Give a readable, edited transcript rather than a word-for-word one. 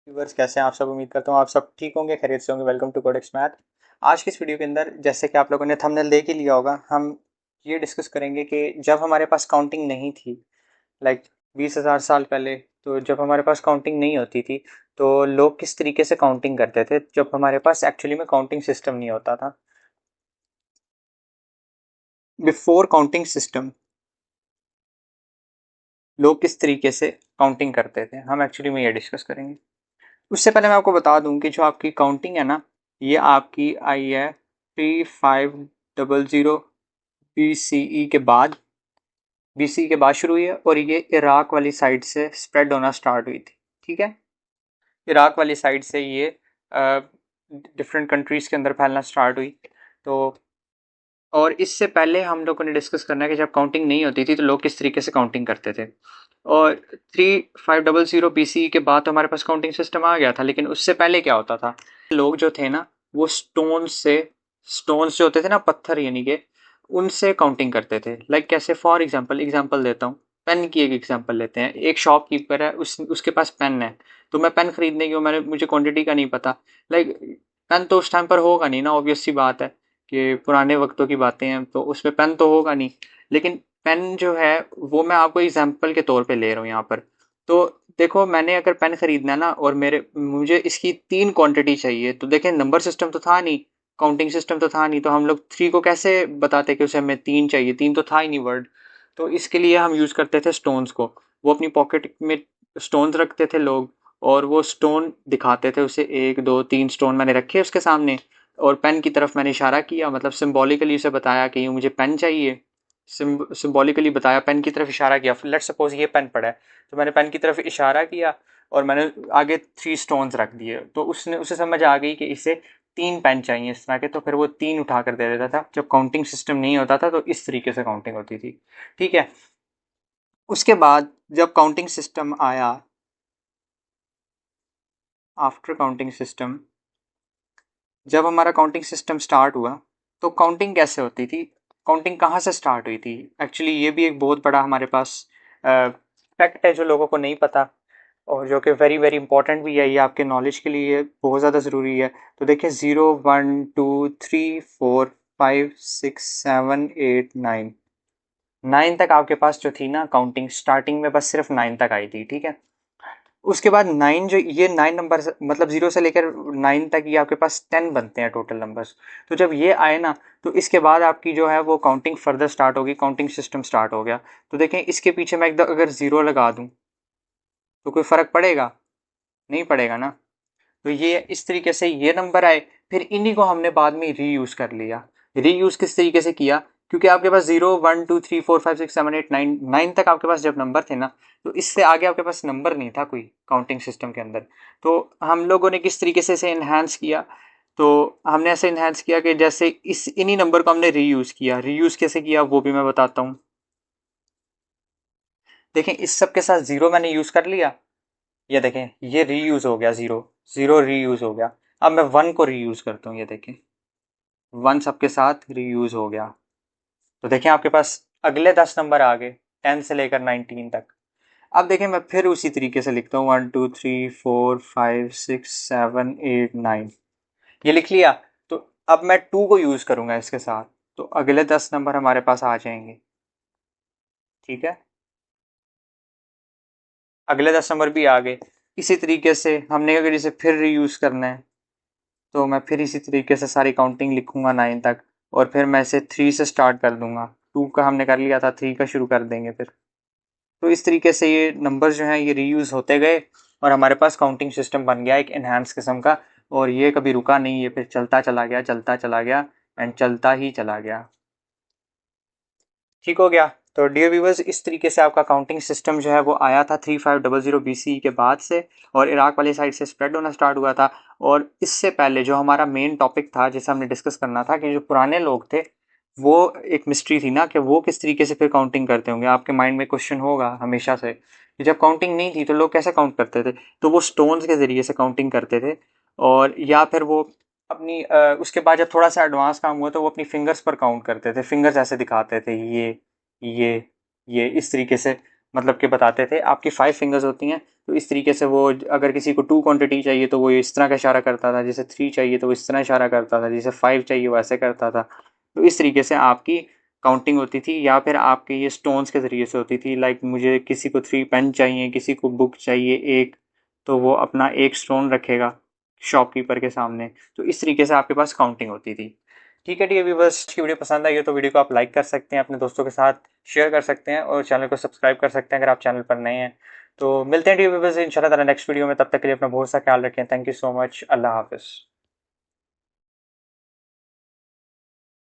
Viewers कैसे हैं आप सब। उम्मीद करता हूँ आप सब ठीक होंगे, खैरियत से होंगे। Welcome to Codex math. आज की इस वीडियो के अंदर जैसे कि आप लोगों ने थंबनेल देख ही लिया होगा, हम ये डिस्कस करेंगे कि जब हमारे पास काउंटिंग नहीं थी, लाइक 20,000 साल पहले, तो जब हमारे पास काउंटिंग नहीं होती थी तो लोग किस तरीके से काउंटिंग करते थे जब हमारे पास एक्चुअली में काउंटिंग सिस्टम नहीं होता था। बिफोर काउंटिंग सिस्टम लोग किस तरीके से काउंटिंग करते थे, हम एक्चुअली में ये डिस्कस करेंगे। उससे पहले मैं आपको बता दूं कि जो आपकी काउंटिंग है ना, ये आपकी आई है 3500 BCE के बाद, BCE के बाद शुरू हुई है और ये इराक वाली साइड से स्प्रेड होना स्टार्ट हुई थी। ठीक है, इराक वाली साइड से ये डिफरेंट कंट्रीज़ के अंदर फैलना स्टार्ट हुई। तो और इससे पहले हम लोगों ने डिस्कस करना है कि जब काउंटिंग नहीं होती थी तो लोग किस तरीके से काउंटिंग करते थे। और 3500 BCE के बाद तो हमारे पास काउंटिंग सिस्टम आ गया था, लेकिन उससे पहले क्या होता था, लोग जो थे ना वो स्टोन्स जो होते थे ना, पत्थर यानी कि, उनसे काउंटिंग करते थे। लाइक कैसे, फॉर एग्जांपल देता हूँ। पेन की एक एग्जांपल लेते हैं। एक शॉपकीपर है, उसके पास पेन है, तो मैं पेन खरीदने की, मुझे क्वांटिटी का नहीं पता। लाइक पेन तो उस टाइम पर होगा नहीं ना, ऑब्वियस सी बात है कि पुराने वक्तों की बातें हैं तो उसमें पेन तो होगा नहीं। लेकिन पेन जो है वो मैं आपको एग्जाम्पल के तौर पे ले रहा हूँ यहाँ पर। तो देखो, मैंने अगर पेन खरीदना है ना और मुझे इसकी 3 क्वांटिटी चाहिए, तो देखें नंबर सिस्टम तो था नहीं, काउंटिंग सिस्टम तो था नहीं, तो हम लोग 3 को कैसे बताते कि उसे हमें 3 चाहिए, 3 तो था ही नहीं वर्ड। तो इसके लिए हम यूज़ करते थे स्टोन्स को। वो अपनी पॉकेट में स्टोन्स रखते थे लोग, और वो स्टोन दिखाते थे उसे, 1 2 3 स्टोन मैंने रखे उसके सामने, और पेन की तरफ मैंने इशारा किया, मतलब सिंबॉलिकली उसे बताया कि ये मुझे पेन चाहिए। सिंबॉलिकली बताया, पेन की तरफ इशारा किया। लेट सपोज ये पेन पड़ा है, तो मैंने पेन की तरफ इशारा किया और मैंने आगे 3 स्टोन्स रख दिए, तो उसे समझ आ गई कि इसे 3 पेन चाहिए इस तरह के, तो फिर वो 3 उठा कर दे देता था। जब काउंटिंग सिस्टम नहीं होता था तो इस तरीके से काउंटिंग होती थी। ठीक है, उसके बाद जब काउंटिंग सिस्टम आया, आफ्टर काउंटिंग सिस्टम, जब हमारा काउंटिंग सिस्टम स्टार्ट हुआ तो काउंटिंग कैसे होती थी, काउंटिंग कहाँ से स्टार्ट हुई थी। एक्चुअली ये भी एक बहुत बड़ा हमारे पास फैक्ट है जो लोगों को नहीं पता, और जो कि वेरी वेरी इंपॉर्टेंट भी है, ये आपके नॉलेज के लिए बहुत ज़्यादा ज़रूरी है। तो देखिए, 0 1 2 3 4 5 6 7 8 9, 9 तक आपके पास जो थी ना काउंटिंग, स्टार्टिंग में बस सिर्फ 9 तक आई थी। ठीक है, उसके बाद 9, जो ये 9 नंबर, मतलब 0 से लेकर 9 तक, ये आपके पास 10 बनते हैं टोटल नंबर्स। तो जब ये आए ना, तो इसके बाद आपकी जो है वो काउंटिंग फर्दर स्टार्ट होगी, काउंटिंग सिस्टम स्टार्ट हो गया। तो देखें, इसके पीछे मैं एकदम अगर 0 लगा दूं तो कोई फर्क पड़ेगा? नहीं पड़ेगा ना। तो ये इस तरीके से ये नंबर आए, फिर इन्हीं को हमने बाद में रीयूज कर लिया। रीयूज किस तरीके से किया, क्योंकि आपके पास 0 1 2 3 4 5 6 7 8 9, 9 तक आपके पास जब नंबर थे ना, तो इससे आगे आपके पास नंबर नहीं था कोई काउंटिंग सिस्टम के अंदर। तो हम लोगों ने किस तरीके से इसे इन्हांस किया, तो हमने ऐसे इन्हांस किया कि जैसे इस इन्हीं नंबर को हमने रीयूज किया। रीयूज कैसे किया वो भी मैं बताता हूँ। देखें, इस सब के साथ 0 मैंने यूज कर लिया, ये देखें ये रीयूज हो गया, 0 0 रीयूज हो गया। अब मैं 1 को रीयूज करता हूँ, ये देखें 1 सबके साथ रीयूज हो गया। तो देखें आपके पास अगले 10 नंबर आ गए, 10 से लेकर 19 तक। अब देखें, मैं फिर उसी तरीके से लिखता हूँ, 1 2 3 4 5 6 7 8 9, ये लिख लिया। तो अब मैं 2 को यूज करूंगा इसके साथ, तो अगले 10 नंबर हमारे पास आ जाएंगे। ठीक है, अगले 10 नंबर भी आ गए। इसी तरीके से हमने अगर इसे फिर रीयूज करना है, तो मैं फिर इसी तरीके से सारी काउंटिंग लिखूंगा 9 तक, और फिर मैं इसे 3 से स्टार्ट कर दूंगा। 2 का हमने कर लिया था, 3 का शुरू कर देंगे फिर। तो इस तरीके से ये नंबर्स जो हैं ये रीयूज होते गए, और हमारे पास काउंटिंग सिस्टम बन गया एक एनहांस किस्म का। और ये कभी रुका नहीं, ये फिर चलता चला गया, चलता चला गया, एंड चलता ही चला गया। ठीक हो गया। तो डियर व्यूवर्स, इस तरीके से आपका काउंटिंग सिस्टम जो है वो आया था 3500 BCE के बाद से, और इराक वाली साइड से स्प्रेड होना स्टार्ट हुआ था। और इससे पहले जो हमारा मेन टॉपिक था जिसे हमने डिस्कस करना था, कि जो पुराने लोग थे वो एक मिस्ट्री थी ना, कि वो किस तरीके से फिर काउंटिंग करते होंगे। आपके माइंड में क्वेश्चन होगा हमेशा से कि जब काउंटिंग नहीं थी तो लोग कैसे काउंट करते थे। तो वो स्टोन्स के ज़रिए से काउंटिंग करते थे, और या फिर वो अपनी उसके बाद जब थोड़ा सा एडवांस काम हुआ तो वो अपनी फिंगर्स पर काउंट करते थे, फिंगर्स ऐसे दिखाते थे, ये ये इस तरीके से मतलब कि बताते थे। आपकी 5 फिंगर्स होती हैं, तो इस तरीके से वो अगर किसी को 2 क्वांटिटी चाहिए तो वो इस तरह का इशारा करता था, जैसे 3 चाहिए तो वो इस तरह इशारा करता था, जैसे 5 चाहिए वो ऐसे करता था। तो इस तरीके से आपकी काउंटिंग होती थी, या फिर आपके ये स्टोन्स के ज़रिए से होती थी। लाइक मुझे किसी को 3 पेन चाहिए, किसी को बुक चाहिए एक, तो वो अपना एक स्टोन रखेगा शॉपकीपर के सामने। तो इस तरीके से आपके पास काउंटिंग होती थी। ठीक है, ठीक है व्यूअर्स, की वीडियो पसंद आई हो तो वीडियो को आप लाइक कर सकते हैं, अपने दोस्तों के साथ शेयर कर सकते हैं और चैनल को सब्सक्राइब कर सकते हैं अगर आप चैनल पर नए हैं। तो मिलते हैं व्यूअर्स इंशाल्लाह ताला नेक्स्ट वीडियो में, तब तक के लिए अपना बहुत सा ख्याल रखें। थैंक यू सो मच, अल्लाह हाफिज़।